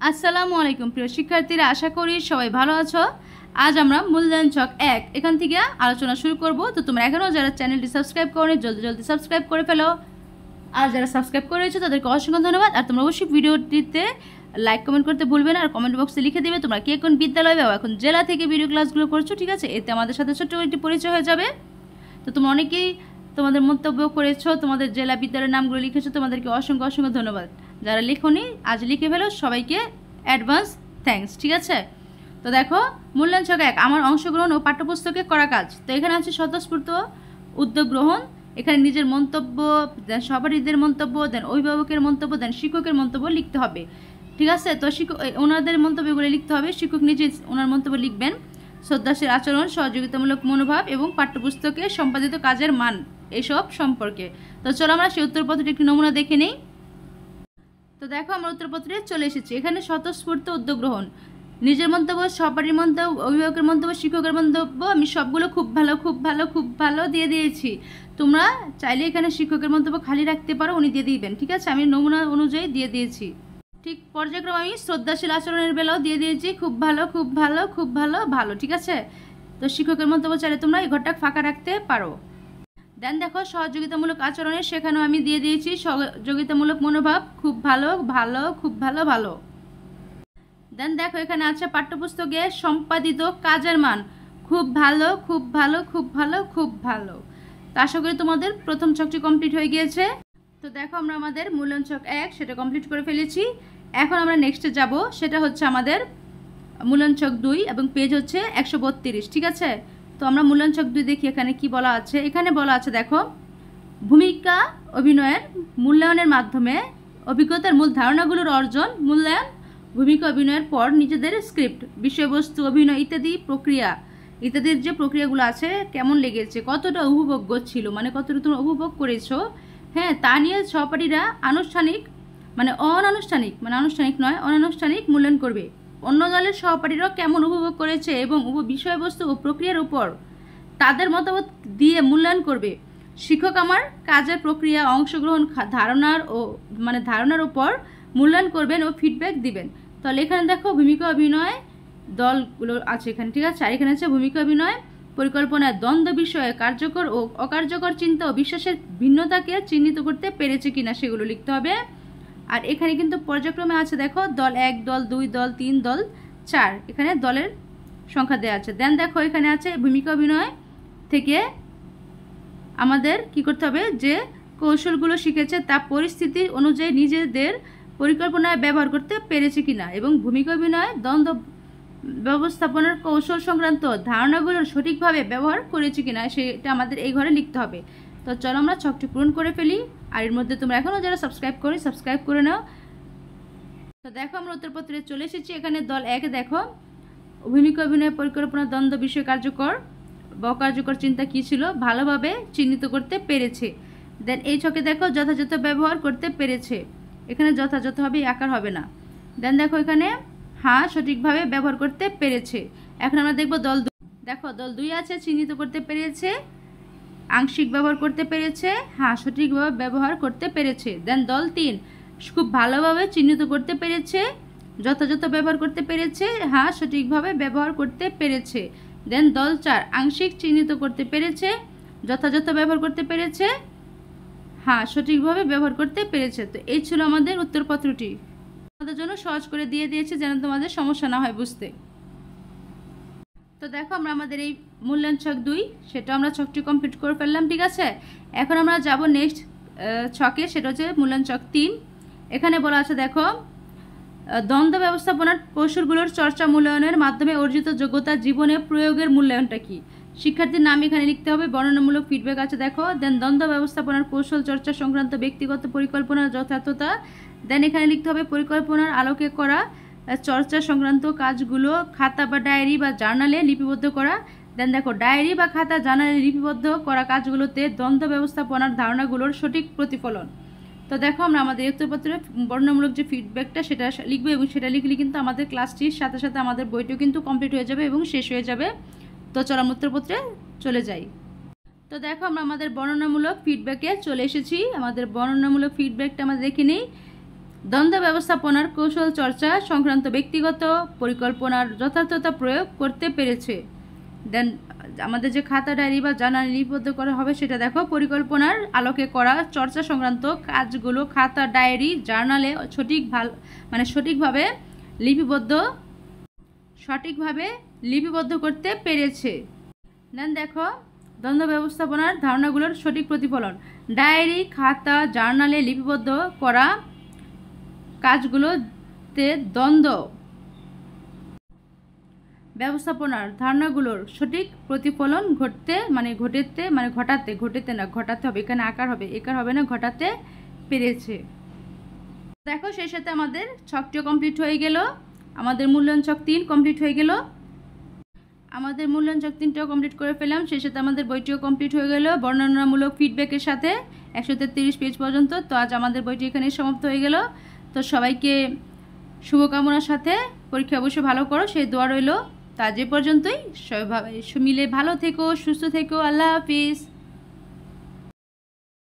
আসসালামু আলাইকুম প্রিয় শিক্ষার্থীরা, আশা করি সবাই ভালো আছো। আজ আমরা মূল্যায়ন ছক 1 এখান থেকে আলোচনা শুরু করব। তো তোমরা এখনও যারা চ্যানেলটি সাবস্ক্রাইব করোনি জলদি জলদি সাবস্ক্রাইব করে ফেলো। আর যারা সাবস্ক্রাইব করেছো তাদেরকে অসংখ্য ধন্যবাদ। আর তোমরা অবশ্যই ভিডিওটিতে লাইক কমেন্ট করতে ভুলবে না, আর কমেন্ট বক্সে লিখে দিবে তোমরা কে কোন বিদ্যালয় বা এখন জেলা থেকে ভিডিও ক্লাসগুলো করছো, ঠিক আছে? এতে আমাদের সাথে ছোট্ট একটি পরিচয় হয়ে যাবে। তো তোমরা অনেকেই তোমাদের মন্তব্য করেছো, তোমাদের জেলা বিদ্যালয়ের নামগুলো লিখেছো, তোমাদেরকে অসংখ্য অসংখ্য ধন্যবাদ। যারা লিখোনি আজ লিখে ফেলো, সবাইকে অ্যাডভান্স থ্যাঙ্কস, ঠিক আছে? তো দেখো, মূল্যায়ন ছক 1 আমার অংশগ্রহণ ও পাঠ্যপুস্তকে করা কাজ। তো এখানে আছে স্বতঃস্ফূর্ত উদ্যোগ গ্রহণ, এখানে নিজের মন্তব্য, দেন সহপাঠীদের মন্তব্য, দেন অভিভাবকের মন্তব্য, দেন শিক্ষকের মন্তব্য লিখতে হবে, ঠিক আছে? তো ওনাদের মন্তব্যগুলো লিখতে হবে, শিক্ষক নিজে ওনার মন্তব্য লিখবেন। শ্রদ্ধাশীল আচরণ, সহযোগিতামূলক মনোভাব এবং পাঠ্যপুস্তকে সম্পাদিত কাজের মান, এসব সম্পর্কে। তো চলো আমরা সেই উত্তরপত্রটি একটি নমুনা দেখে নিই। তো দেখো, আমরা উত্তরপত্রে চলে এসেছি। এখানে স্বতঃস্ফূর্ত উদ্যোগ গ্রহণ, নিজের মন্তব্য, সহপাঠীর মন্তব্য, অভিভাবকের মন্তব্য, শিক্ষকের মন্তব্য, আমি সবগুলো খুব ভালো খুব ভালো খুব ভালো দিয়ে দিয়েছি। তোমরা চাইলে এখানে শিক্ষকের মন্তব্য খালি রাখতে পারো, উনি দিয়ে দিবেন, ঠিক আছে? আমি নমুনা অনুযায়ী দিয়ে দিয়েছি। ঠিক পর্যায়ক্রমে আমি শ্রদ্ধাশীল আচরণের বেলাও দিয়ে দিয়েছি খুব ভালো খুব ভালো খুব ভালো ভালো, ঠিক আছে? তো শিক্ষকের মন্তব্য চাইলে তোমরা এই ঘরটা ফাঁকা রাখতে পারো। দেন দেখো, সহযোগিতামূলক আচরণের সেখানেও আমি দিয়ে দিয়েছি সহযোগিতামূলক মনোভাব খুব ভালো ভালো খুব ভালো ভালো। দেন দেখো, এখানে আছে পাঠ্যপুস্তকে সম্পাদিত কাজের মান খুব ভালো খুব ভালো খুব ভালো খুব ভালো। তো আশা করি তোমাদের প্রথম ছকটি কমপ্লিট হয়ে গিয়েছে। তো দেখো, আমরা আমাদের মূল্যায়ন ছক 1 সেটা কমপ্লিট করে ফেলেছি। এখন আমরা নেক্সটে যাব, সেটা হচ্ছে আমাদের মূল্যায়ন ছক 2 এবং পেজ হচ্ছে 132, ঠিক আছে? তো আমরা মূল্যায়ন ছক 2 দেখি এখানে কি বলা আছে। এখানে বলা আছে, দেখো, ভূমিকা অভিনয়ের মূল্যায়নের মাধ্যমে অভিজ্ঞতার মূল ধারণাগুলোর অর্জন। মূল্যায়ন ভূমিকা অভিনয়ের পর নিজেদের স্ক্রিপ্ট, বিষয়বস্তু, অভিনয় ইত্যাদি প্রক্রিয়া ইত্যাদির যে প্রক্রিয়াগুলো আছে কেমন লেগেছে, কতটা উপভোগ্য ছিল, মানে কতটা তোমরা উপভোগ করেছো, হ্যাঁ, তা নিয়ে সহপাঠীরা আনুষ্ঠানিক আনুষ্ঠানিক নয়, অনানুষ্ঠানিক মূল্যায়ন করবে। অন্য দলের সহপাঠীরা কেমন উপভোগ করেছে এবং বিষয়বস্তু ও প্রক্রিয়ার উপর তাদের মতামত দিয়ে মূল্যায়ন করবে। শিক্ষক আমার কাজের প্রক্রিয়া, অংশগ্রহণ, ধারণার উপর মূল্যায়ন করবেন ও ফিডব্যাক দিবেন। তাহলে এখানে দেখো, ভূমিকা অভিনয় দলগুলো আছে এখানে, ঠিক আছে? আর এখানে আছে ভূমিকা অভিনয় পরিকল্পনায় দ্বন্দ্ব বিষয়ে কার্যকর ও অকার্যকর চিন্তা ও বিশ্বাসের ভিন্নতাকে চিহ্নিত করতে পেরেছে কিনা সেগুলো লিখতে হবে। আর এখানে কিন্তু পর্যায়ক্রমে আছে, দেখো, দল 1, দল 2, দল 3, দল 4, এখানে দলের সংখ্যা দেওয়া আছে। দেন দেখো, এখানে আছে ভূমিকা অভিনয় থেকে আমাদের কি করতে হবে, যে কৌশলগুলো শিখেছে তা পরিস্থিতি অনুযায়ী নিজেদের পরিকল্পনায় ব্যবহার করতে পেরেছে কিনা, এবং ভূমিকা অভিনয় দ্বন্দ্ব ব্যবস্থাপনার কৌশল সংক্রান্ত ধারণাগুলোর সঠিকভাবে ব্যবহার করেছে কিনা সেটা আমাদের এই ঘরে লিখতে হবে। তো চলো আমরা ছকটি পূরণ করে ফেলি। আর এর মধ্যে তোমরা এখনও যারা সাবস্ক্রাইব করে নাও। তো দেখো, আমরা উত্তরপত্রে চলে এসেছি। এখানে দল 1 দেখো, ভূমিকা অভিনয় পরিকল্পনা দ্বন্দ্ব বিষয় কার্যকর বা অকার্যকর চিন্তা কী ছিল ভালোভাবে চিহ্নিত করতে পেরেছে। দেন এই ছকে দেখো, যথাযথ ব্যবহার করতে পেরেছে, এখানে যথাযথ হবে, আকার হবে না। দেন দেখো, এখানে হ্যাঁ সঠিকভাবে ব্যবহার করতে পেরেছে। এখন আমরা দেখব দল 2। দেখো, দল 2 আছে, চিহ্নিত করতে পেরেছে, আংশিক ব্যবহার করতে পেরেছে, হ্যাঁ সঠিকভাবে ব্যবহার করতে পেরেছে। দেন দল 3 খুব ভালোভাবে চিহ্নিত করতে পেরেছে, যথাযথ ব্যবহার করতে পেরেছে, হ্যাঁ সঠিকভাবে ব্যবহার করতে পেরেছে। দেন দল 4 আংশিক চিহ্নিত করতে পেরেছে, যথাযথ ব্যবহার করতে পেরেছে, হ্যাঁ সঠিকভাবে ব্যবহার করতে পেরেছে। তো এই ছিল আমাদের উত্তরপত্রটি। আমাদের জন্য সহজ করে দিয়ে দিয়েছে যেন তোমাদের সমস্যা না হয় বুঝতে। তো দেখো, আমরা আমাদের এই মূল্যায়ন ছক 2 সেটা আমরা ছকটি কমপ্লিট করে ফেললাম, ঠিক আছে? এখন আমরা যাব নেক্সট ছকে, সেটা হচ্ছে মূল্যায়ন ছক 3। এখানে বলা আছে, দেখো, দ্বন্দ্ব ব্যবস্থাপনার কৌশলগুলোর চর্চা মূল্যায়নের মাধ্যমে অর্জিত যোগ্যতা জীবনে প্রয়োগের মূল্যায়নটা কি। শিক্ষার্থীর নাম এখানে লিখতে হবে, বর্ণনামূলক ফিডব্যাক আছে, দেখো। দেন দ্বন্দ্ব ব্যবস্থাপনার কৌশল চর্চা সংক্রান্ত ব্যক্তিগত পরিকল্পনার যথার্থতা। দেন এখানে লিখতে হবে পরিকল্পনার আলোকে করা চর্চা সংক্রান্ত কাজগুলো খাতা বা ডায়েরি বা জার্নালে লিপিবদ্ধ করা। দেন দেখো, ডায়েরি বা খাতা জার্নালে লিপিবদ্ধ করা কাজগুলোতে দ্বন্দ্ব ব্যবস্থাপনার ধারণাগুলোর সঠিক প্রতিফলন। তো দেখো, আমরা আমাদের উত্তরপত্রে বর্ণনামূলক যে ফিডব্যাকটা সেটা লিখবো, এবং সেটা লিখলে কিন্তু আমাদের ক্লাসটির সাথে সাথে আমাদের বইটিও কিন্তু কমপ্লিট হয়ে যাবে এবং শেষ হয়ে যাবে। তো চলো আমরা উত্তরপত্রে চলে যাই। তো দেখো, আমরা আমাদের বর্ণনামূলক ফিডব্যাকে চলে এসেছি। আমাদের বর্ণনামূলক ফিডব্যাকটা আমরা দেখে নিই। দ্বন্দ্ব ব্যবস্থাপনার কৌশল চর্চা সংক্রান্ত ব্যক্তিগত পরিকল্পনার যথার্থতা প্রয়োগ করতে পেরেছে। দেন আমাদের যে খাতা ডায়েরি বা জার্নাল লিপিবদ্ধ করা হবে সেটা দেখো, পরিকল্পনার আলোকে করা চর্চা সংক্রান্ত কাজগুলো খাতা ডায়েরি জার্নালে সঠিকভাবে লিপিবদ্ধ করতে পেরেছে। দেন দেখো দ্বন্দ্ব ব্যবস্থাপনার ধারণাগুলোর সঠিক প্রতিফলন। ডায়েরি খাতা জার্নালে লিপিবদ্ধ করা কাজগুলোতে দ্বন্দ্ব ব্যবস্থাপনার ধারণাগুলোর সঠিক প্রতিফলন ঘটাতে হবে, এখানে আকার হবে না, ঘটাতে পেরেছে। দেখো সেই সাথে আমাদের ছকটিও কমপ্লিট হয়ে গেল, আমাদের মূল্যায়ন ছক 3 কমপ্লিট হয়ে গেল। আমাদের মূল্যায়ন ছক 3টাও কমপ্লিট করে ফেলাম, সেই সাথে আমাদের বইটিও কমপ্লিট হয়ে গেল বর্ণনামূলক ফিডব্যাকের সাথে 133 পেজ পর্যন্ত। তো আজ আমাদের বইটি এখানে সমাপ্ত হয়ে গেল। তো সবাইকে শুভকামনার সাথে পরীক্ষা অবশ্যই ভালো করো সেই দোয়া রইল। তা আজ এ পর্যন্তই, সবাই মিলে ভালো থেকো, সুস্থ থেকো, আল্লাহ হাফিজ।